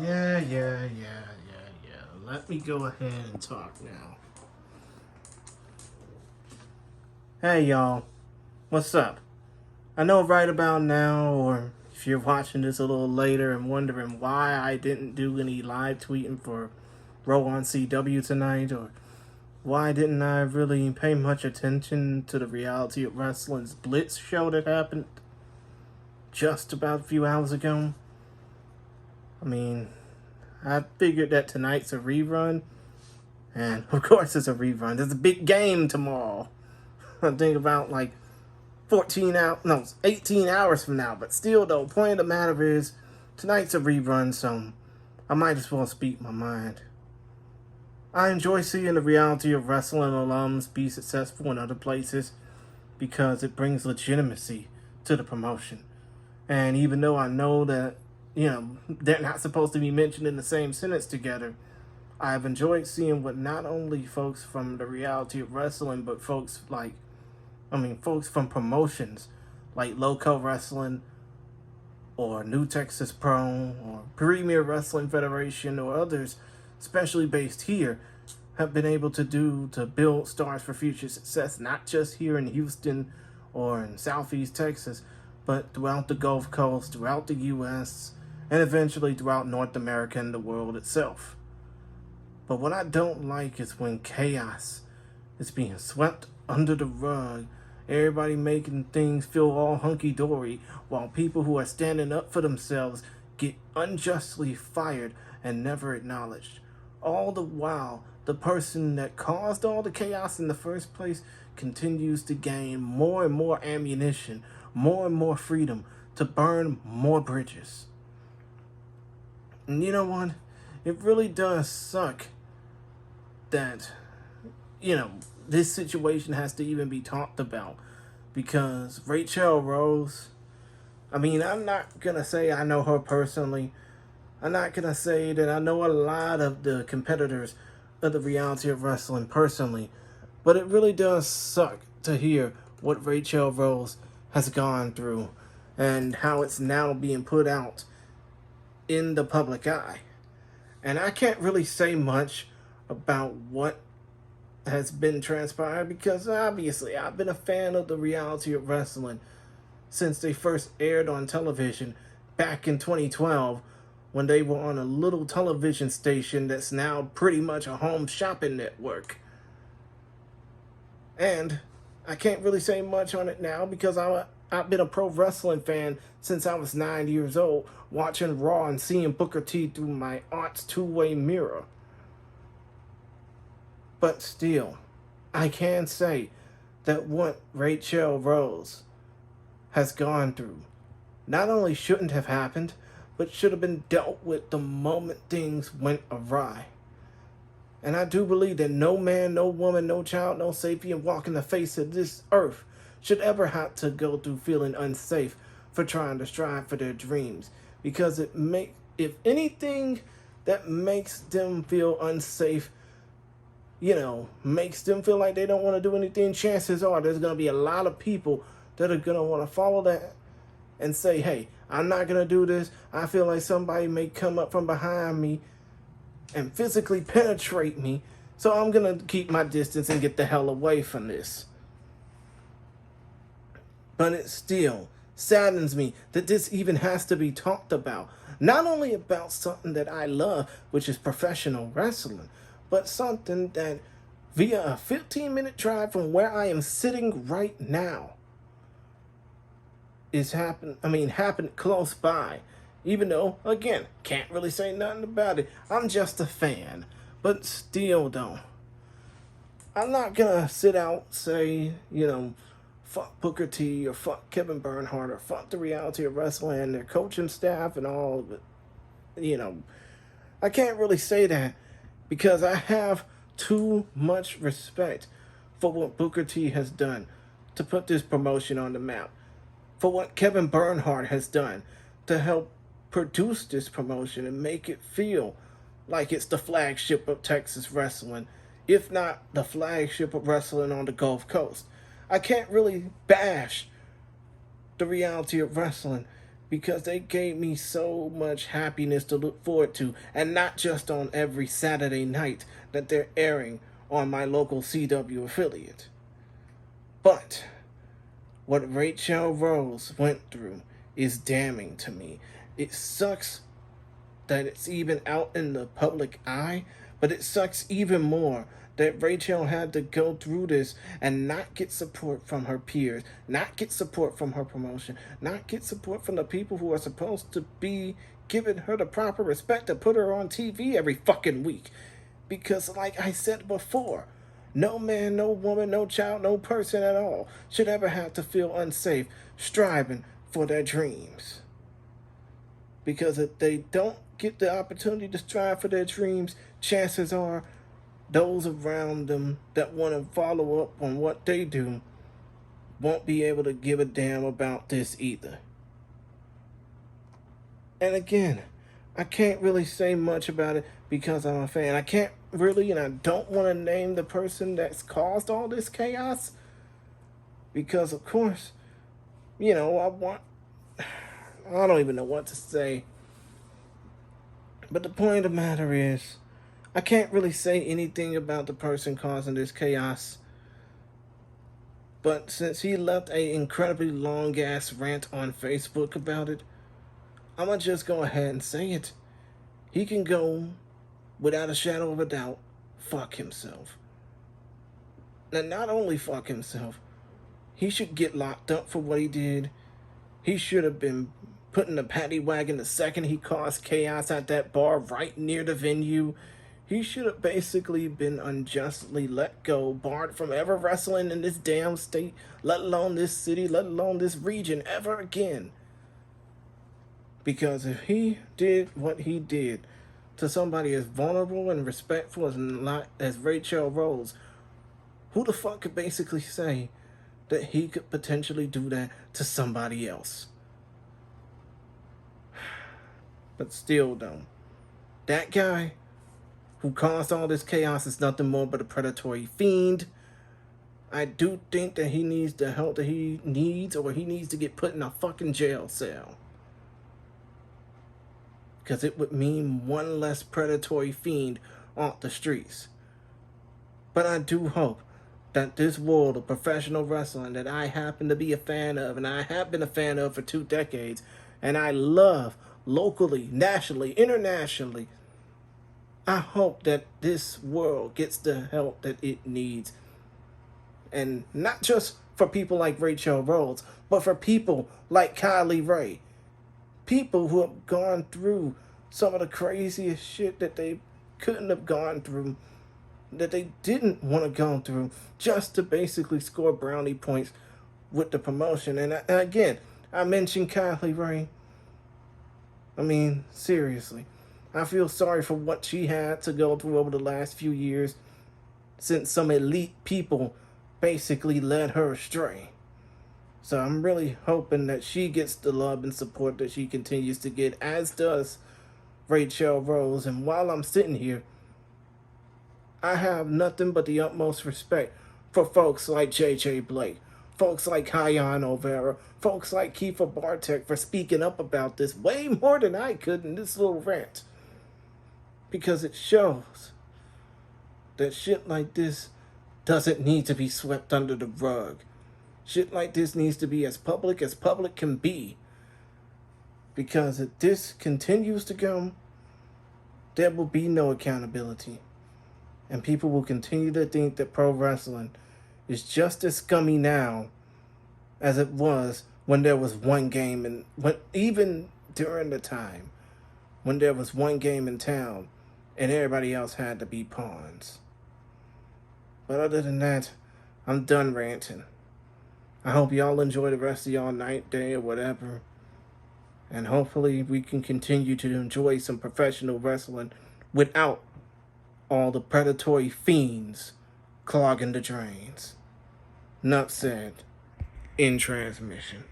Yeah. Let me go ahead and talk now. Hey, y'all. What's up? I know right about now, or if you're watching this a little later and wondering why I didn't do any live tweeting for Raw on CW tonight, or why didn't I really pay much attention to the Reality of Wrestling's Blitz show that happened just about a few hours ago. I figured that tonight's a rerun, and of course it's a rerun. There's a big game tomorrow. I think about 18 hours from now. But still, though, point of the matter is, tonight's a rerun, so I might as well speak my mind. I enjoy seeing the Reality of Wrestling alums be successful in other places because it brings legitimacy to the promotion. And even though I know that, they're not supposed to be mentioned in the same sentence together, I've enjoyed seeing what not only folks from the Reality of Wrestling, but folks from promotions like Loco Wrestling or New Texas Pro or Premier Wrestling Federation or others, especially based here, have been able to do to build stars for future success, not just here in Houston or in Southeast Texas, but throughout the Gulf Coast, throughout the U.S., and eventually throughout North America and the world itself. But what I don't like is when chaos is being swept under the rug, everybody making things feel all hunky-dory, while people who are standing up for themselves get unjustly fired and never acknowledged. All the while, the person that caused all the chaos in the first place continues to gain more and more ammunition, more and more freedom to burn more bridges. And you know what? It really does suck that, this situation has to even be talked about. Because Rachel Rose, I'm not going to say I know her personally. I'm not going to say that I know a lot of the competitors of the Reality of Wrestling personally. But it really does suck to hear what Rachel Rose has gone through and how it's now being put out in the public eye. And I can't really say much about what has been transpired because obviously I've been a fan of the Reality of Wrestling since they first aired on television back in 2012 when they were on a little television station that's now pretty much a home shopping network. And I can't really say much on it now because I've been a pro wrestling fan since I was 9 years old, watching Raw and seeing Booker T through my aunt's two-way mirror. But still, I can say that what Rachel Rose has gone through not only shouldn't have happened, but should have been dealt with the moment things went awry. And I do believe that no man, no woman, no child, no sapient walking the face of this earth should ever have to go through feeling unsafe for trying to strive for their dreams. Because if anything that makes them feel unsafe, makes them feel like they don't want to do anything, chances are there's going to be a lot of people that are going to want to follow that and say, hey, I'm not going to do this. I feel like somebody may come up from behind me and physically penetrate me, so I'm going to keep my distance and get the hell away from this. But it still saddens me that this even has to be talked about. Not only about something that I love, which is professional wrestling, but something that via a 15-minute drive from where I am sitting right now happened close by. Even though, again, can't really say nothing about it. I'm just a fan. But still, though, I'm not gonna sit out say, fuck Booker T or fuck Kevin Bernhardt or fuck the Reality of Wrestling and their coaching staff and all of it. I can't really say that because I have too much respect for what Booker T has done to put this promotion on the map. For what Kevin Bernhardt has done to help produce this promotion and make it feel like it's the flagship of Texas wrestling, if not the flagship of wrestling on the Gulf Coast. I can't really bash the Reality of Wrestling because they gave me so much happiness to look forward to, and not just on every Saturday night that they're airing on my local CW affiliate. But what Rachel Rose went through is damning to me. It sucks that it's even out in the public eye, but it sucks even more that Rachel had to go through this and not get support from her peers, not get support from her promotion, not get support from the people who are supposed to be giving her the proper respect to put her on TV every fucking week. Because, like I said before, no man, no woman, no child, no person at all should ever have to feel unsafe striving for their dreams. Because if they don't get the opportunity to strive for their dreams, chances are those around them that want to follow up on what they do won't be able to give a damn about this either. And again, I can't really say much about it because I'm a fan. I can't really, and I don't want to name the person that's caused all this chaos. Because, of course, I don't even know what to say. But the point of the matter is, I can't really say anything about the person causing this chaos. But since he left an incredibly long-ass rant on Facebook about it, I'm going to just go ahead and say it. He can go, without a shadow of a doubt, fuck himself. And not only fuck himself, he should get locked up for what he did. He should have been put in the paddy wagon the second he caused chaos at that bar right near the venue. He should have basically been unjustly let go, barred from ever wrestling in this damn state, let alone this city, let alone this region ever again. Because if he did what he did to somebody as vulnerable and respectful as Rachel Rose, who the fuck could basically say that he could potentially do that to somebody else? But still, though, that guy who caused all this chaos is nothing more but a predatory fiend. I do think that he needs the help that he needs, or he needs to get put in a fucking jail cell. Because it would mean one less predatory fiend off the streets. But I do hope that this world of professional wrestling that I happen to be a fan of, and I have been a fan of for 2 decades, and I love locally, nationally, internationally, I hope that this world gets the help that it needs. And not just for people like Rachel Rose, but for people like Kylie Ray. People who have gone through some of the craziest shit that they couldn't have gone through, that they didn't want to go through, just to basically score brownie points with the promotion. And again, I mentioned Kylie Ray. I mean, seriously, I feel sorry for what she had to go through over the last few years, since some elite people basically led her astray. So I'm really hoping that she gets the love and support that she continues to get, as does Rachel Rose. And while I'm sitting here, I have nothing but the utmost respect for folks like JJ Blake, folks like Hyan Overa, folks like Kiefer Bartek for speaking up about this way more than I could in this little rant. Because it shows that shit like this doesn't need to be swept under the rug. Shit like this needs to be as public can be. Because if this continues to go, there will be no accountability. And people will continue to think that pro wrestling is just as scummy now as it was when there was one game, and even during the time when there was one game in town and everybody else had to be pawns. But other than that, I'm done ranting. I hope y'all enjoy the rest of y'all night, day, or whatever. And hopefully we can continue to enjoy some professional wrestling without all the predatory fiends clogging the drains. Enough said. In transmission.